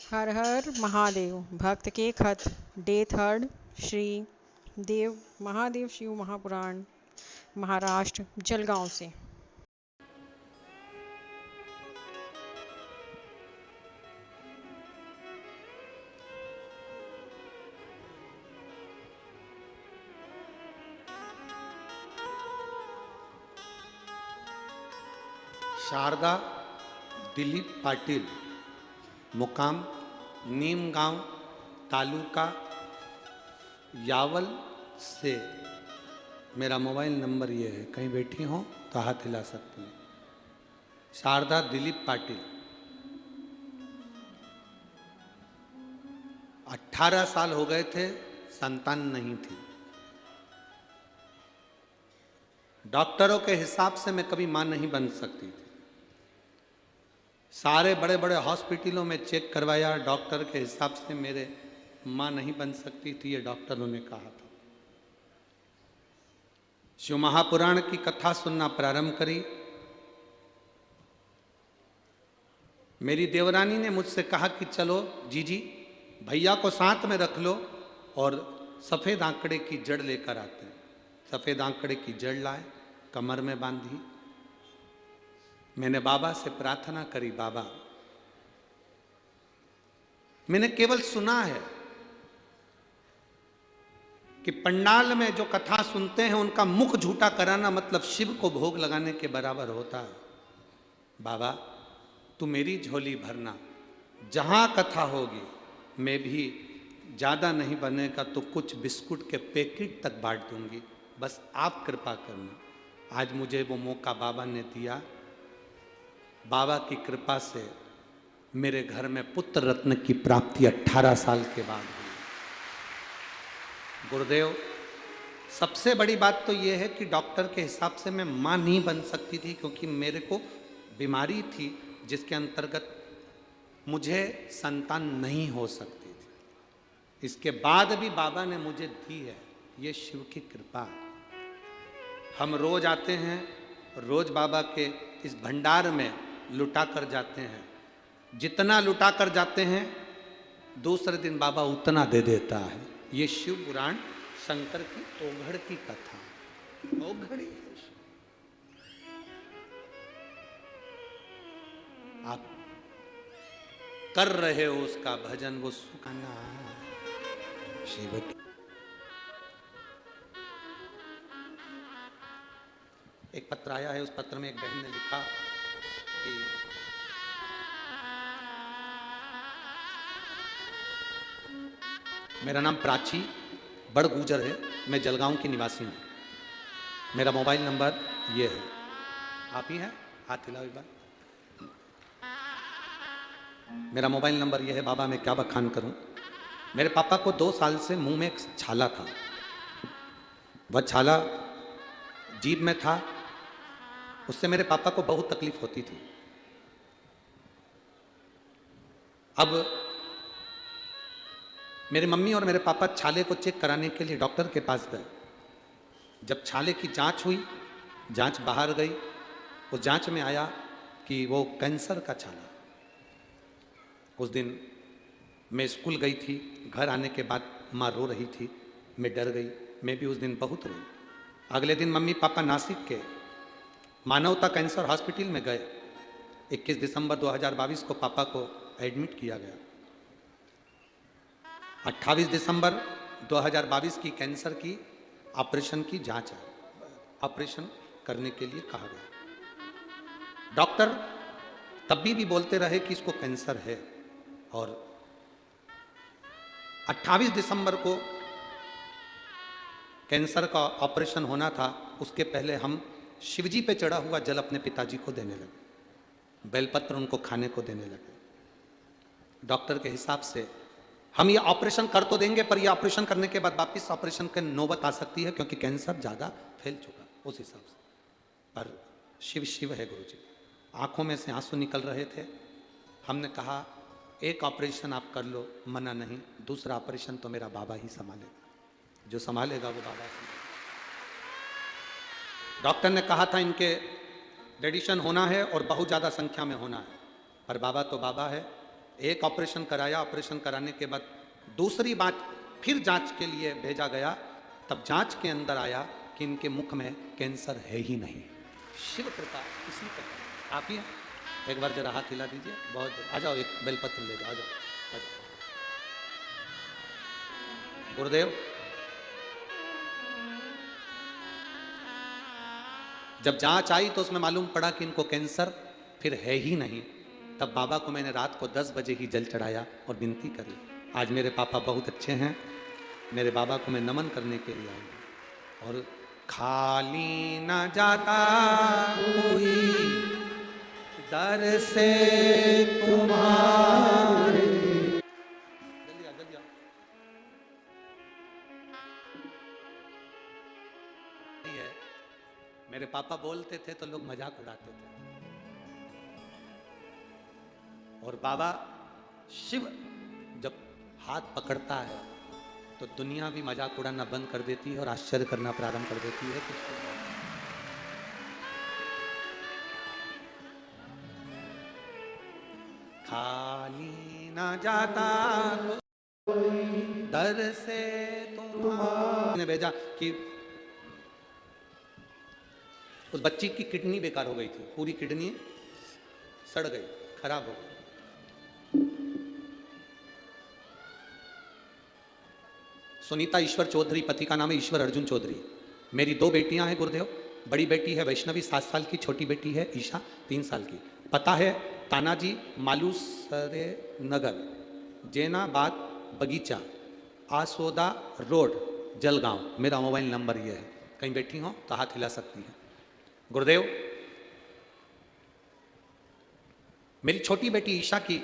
हर हर महादेव भक्त के खत डे थर्ड श्री देव महादेव शिव महापुराण महाराष्ट्र जलगांव से। शारदा दिलीप पाटिल, मुकाम नीमगांव, तालुका यावल से। मेरा मोबाइल नंबर ये है, कहीं बैठी हो तो हाथ हिला सकती हैं। शारदा दिलीप पाटिल, 18 साल हो गए थे, संतान नहीं थी। डॉक्टरों के हिसाब से मैं कभी मां नहीं बन सकती थी। सारे बड़े बड़े हॉस्पिटलों में चेक करवाया, डॉक्टर के हिसाब से मेरे मां नहीं बन सकती थी, ये डॉक्टरों ने कहा था। शिव महापुराण की कथा सुनना प्रारंभ करी। मेरी देवरानी ने मुझसे कहा कि चलो जीजी भैया को साथ में रख लो और सफेद आंकड़े की जड़ लेकर आते हैं। सफेद आंकड़े की जड़ लाए, कमर में बांधी। मैंने बाबा से प्रार्थना करी, बाबा मैंने केवल सुना है कि पंडाल में जो कथा सुनते हैं उनका मुख झूठा कराना मतलब शिव को भोग लगाने के बराबर होता है। बाबा तू मेरी झोली भरना, जहां कथा होगी मैं भी ज्यादा नहीं बनेगा तो कुछ बिस्कुट के पैकेट तक बांट दूंगी, बस आप कृपा करना। आज मुझे वो मौका बाबा ने दिया। बाबा की कृपा से मेरे घर में पुत्र रत्न की प्राप्ति 18 साल के बाद हुई। गुरुदेव, सबसे बड़ी बात तो यह है कि डॉक्टर के हिसाब से मैं मां नहीं बन सकती थी, क्योंकि मेरे को बीमारी थी जिसके अंतर्गत मुझे संतान नहीं हो सकती थी। इसके बाद भी बाबा ने मुझे दी है, ये शिव की कृपा। हम रोज आते हैं, रोज बाबा के इस भंडार में लुटा कर जाते हैं। जितना लुटा कर जाते हैं दूसरे दिन बाबा उतना दे देता है। ये शिव पुराण शंकर की ओघड़ की कथा। ओघड़ी आप कर रहे हो उसका भजन, वो सुखाना शिव की। एक पत्र आया है, उस पत्र में एक बहन ने लिखा कि मेरा नाम प्राची बड़ गुजर है, मैं जलगांव की निवासी हूँ। मेरा मोबाइल नंबर ये है। आप ही हैं? हाथ हिलाओ एक बार। मेरा मोबाइल नंबर ये है। बाबा मैं क्या बखान करूं। मेरे पापा को 2 साल से मुंह में एक छाला था। वह छाला जीभ में था, उससे मेरे पापा को बहुत तकलीफ होती थी। अब मेरी मम्मी और मेरे पापा छाले को चेक कराने के लिए डॉक्टर के पास गए। जब छाले की जांच हुई, जांच बाहर गई, उस जांच में आया कि वो कैंसर का छाला। उस दिन मैं स्कूल गई थी, घर आने के बाद माँ रो रही थी, मैं डर गई। मैं भी उस दिन बहुत रोई। अगले दिन मम्मी पापा नासिक के मानवता कैंसर हॉस्पिटल में गए। 21 दिसंबर 2022 को पापा को एडमिट किया गया। 28 दिसंबर 2022 की कैंसर की ऑपरेशन की जांच है, ऑपरेशन करने के लिए कहा गया। डॉक्टर तब भी बोलते रहे कि इसको कैंसर है। और 28 दिसंबर को कैंसर का ऑपरेशन होना था। उसके पहले हम शिवजी पे चढ़ा हुआ जल अपने पिताजी को देने लगे, बेलपत्र उनको खाने को देने लगे। डॉक्टर के हिसाब से हम ये ऑपरेशन कर तो देंगे, पर ये ऑपरेशन करने के बाद वापिस ऑपरेशन की नौबत आ सकती है, क्योंकि कैंसर ज़्यादा फैल चुका उस हिसाब से। पर शिव शिव है गुरुजी। आंखों में से आंसू निकल रहे थे। हमने कहा एक ऑपरेशन आप कर लो, मना नहीं, दूसरा ऑपरेशन तो मेरा बाबा ही संभालेगा, जो संभालेगा वो बाबा संभालेगा। डॉक्टर ने कहा था इनके रेडिएशन होना है और बहुत ज़्यादा संख्या में होना है, पर बाबा तो बाबा है, एक ऑपरेशन कराया, ऑपरेशन कराने के बाद दूसरी बार फिर जांच के लिए भेजा गया, तब जांच के अंदर आया कि इनके मुख में कैंसर है ही नहीं। शिव कृपा इसी प्रकार। आप ही हैं? एक बार जरा हाथ हिला दीजिए। बहुत आ जाओ, एक बेलपत्र ले जाओ, आ जाओ, आ जाओ। गुरुदेव, जब जांच आई तो उसमें मालूम पड़ा कि इनको कैंसर फिर है ही नहीं। तब बाबा को मैंने रात को 10 बजे ही जल चढ़ाया और विनती करी। आज मेरे पापा बहुत अच्छे हैं, मेरे बाबा को मैं नमन करने के लिए आया। और खाली न जाता कोई दर से तुम्हारे। जल्दी आ, जल्दी आ। है, मेरे पापा बोलते थे तो लोग मजाक उड़ाते थे। और बाबा शिव जब हाथ पकड़ता है तो दुनिया भी मजाक उड़ाना बंद कर देती है और आश्चर्य करना प्रारंभ कर देती है। खाली ना जाता दर से तुम्हारे भेजा कि उस बच्ची की किडनी बेकार हो गई थी, पूरी किडनी सड़ गई, खराब हो गई। सुनीता ईश्वर चौधरी, पति का नाम है ईश्वर अर्जुन चौधरी। मेरी 2 बेटियां हैं गुरुदेव। बड़ी बेटी है वैष्णवी 7 साल की, छोटी बेटी है ईशा 3 साल की। पता है तानाजी मालूसरे नगर, जैनाबाद बगीचा, आसोदा रोड, जलगांव। मेरा मोबाइल नंबर ये है, कहीं बैठी हो तो हाथ हिला सकती है। गुरुदेव, मेरी छोटी बेटी ईशा की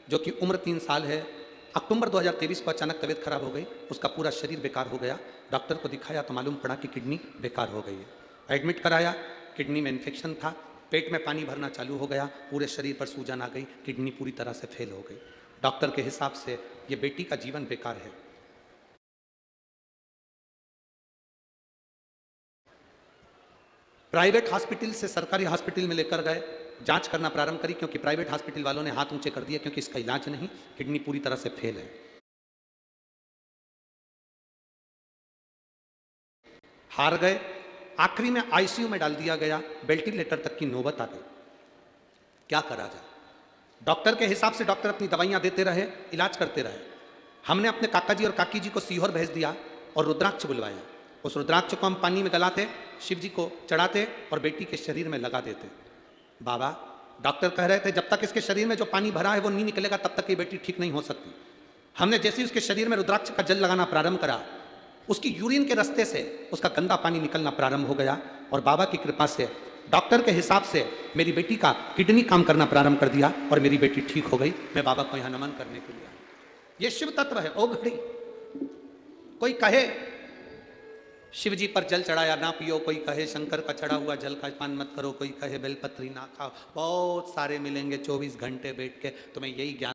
जो कि उम्र 3 साल है, अक्टूबर 2023 को अचानक तबीयत खराब हो गई, उसका पूरा शरीर बेकार हो गया। डॉक्टर को दिखाया तो मालूम पड़ा कि किडनी बेकार हो गई है। एडमिट कराया, किडनी में इन्फेक्शन था, पेट में पानी भरना चालू हो गया, पूरे शरीर पर सूजन आ गई, किडनी पूरी तरह से फेल हो गई। डॉक्टर के हिसाब से ये बेटी का जीवन बेकार है। प्राइवेट हॉस्पिटल से सरकारी हॉस्पिटल में लेकर गए, जांच करना प्रारंभ करी, क्योंकि प्राइवेट हॉस्पिटल वालों ने हाथ ऊंचे कर दिए क्योंकि इसका इलाज नहीं, किडनी पूरी तरह से फेल है। हार गए, आखिरी में आईसीयू में डाल दिया गया, वेंटिलेटर तक की नौबत आ गई। क्या करा जाए? डॉक्टर के हिसाब से डॉक्टर अपनी दवाइयां देते रहे, इलाज करते रहे। हमने अपने काका जी और काकी जी को सीहोर भेज दिया और रुद्राक्ष बुलवाया। उस रुद्राक्ष को हम पानी में गलाते, शिव जी को चढ़ाते और बेटी के शरीर में लगा देते। बाबा, डॉक्टर कह रहे थे जब तक इसके शरीर में जो पानी भरा है वो नहीं निकलेगा तब तक ये बेटी ठीक नहीं हो सकती। हमने जैसे ही उसके शरीर में रुद्राक्ष का जल लगाना प्रारंभ करा, उसकी यूरिन के रास्ते से उसका गंदा पानी निकलना प्रारंभ हो गया और बाबा की कृपा से, डॉक्टर के हिसाब से मेरी बेटी का किडनी काम करना प्रारंभ कर दिया और मेरी बेटी ठीक हो गई। मैं बाबा को यहां नमन करने के लिए आया। ये शिव तत्व है। ओ घड़ी, कोई कहे शिव जी पर जल चढ़ाया ना पियो, कोई कहे शंकर का चढ़ा हुआ जल का पान मत करो, कोई कहे बेलपत्री ना खाओ, बहुत सारे मिलेंगे 24 घंटे बैठ के तुम्हें यही ज्ञान।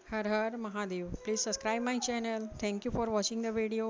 हर हर Mahadev. Please subscribe my channel. Thank you for watching the video.